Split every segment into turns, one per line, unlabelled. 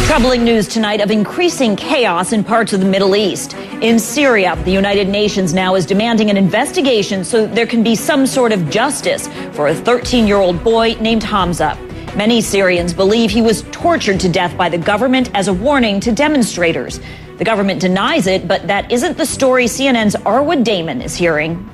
Troubling news tonight of increasing chaos in parts of the Middle East. In Syria, the United Nations now is demanding an investigation so there can be some sort of justice for a 13-year-old boy named Hamza. Many Syrians believe he was tortured to death by the government as a warning to demonstrators. The government denies it, but that isn't the story CNN's Arwa Damon is hearing.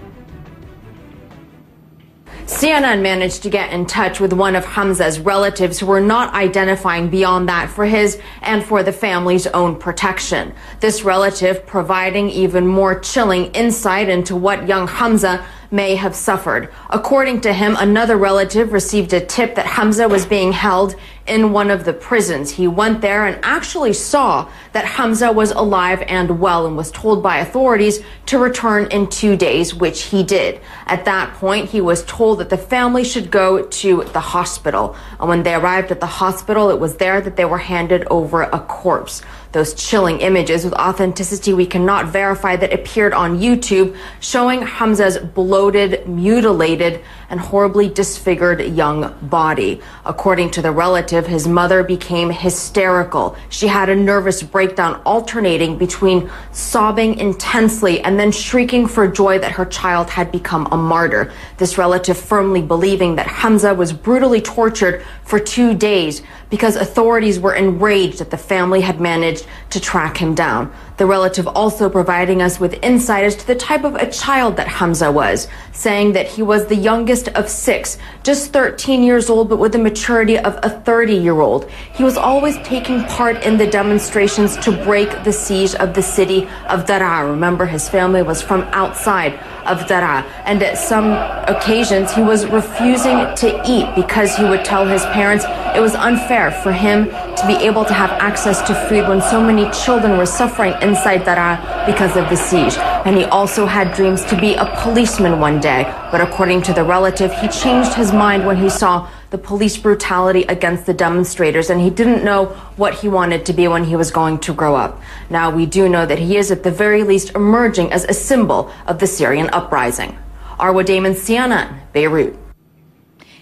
CNN managed to get in touch with one of Hamza's relatives who were not identifying beyond that for his and for the family's own protection. This relative providing even more chilling insight into what young Hamza may have suffered. According to him, another relative received a tip that Hamza was being held in one of the prisons. He went there and actually saw that Hamza was alive and well and was told by authorities to return in 2 days, which he did. At that point, he was told that the family should go to the hospital. And when they arrived at the hospital, it was there that they were handed over a corpse. Those chilling images with authenticity we cannot verify that appeared on YouTube, showing Hamza's bloated, mutilated, and horribly disfigured young body. According to the relative, his mother became hysterical. She had a nervous breakdown alternating between sobbing intensely and then shrieking for joy that her child had become a martyr. This relative firmly believing that Hamza was brutally tortured for 2 days because authorities were enraged that the family had managed to track him down. The relative also providing us with insight as to the type of a child that Hamza was, saying that he was the youngest of 6, just 13 years old, but with the maturity of a 30-year-old. He was always taking part in the demonstrations to break the siege of the city of Daraa. Remember, his family was from outside of Daraa, and at some occasions he was refusing to eat because he would tell his parents it was unfair for him to be able to have access to food when so many children were suffering inside Daraa because of the siege. And he also had dreams to be a policeman one day, but according to the relative, he changed his mind when he saw the police brutality against the demonstrators, and he didn't know what he wanted to be when he was going to grow up. Now, we do know that he is at the very least emerging as a symbol of the Syrian uprising. Arwa Damon, CNN, Beirut.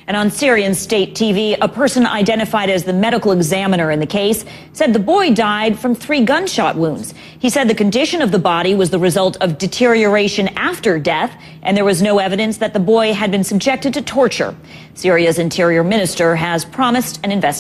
And on Syrian state TV, a person identified as the medical examiner in the case said the boy died from 3 gunshot wounds. He said the condition of the body was the result of deterioration after death, and there was no evidence that the boy had been subjected to torture. Syria's interior minister has promised an investigation.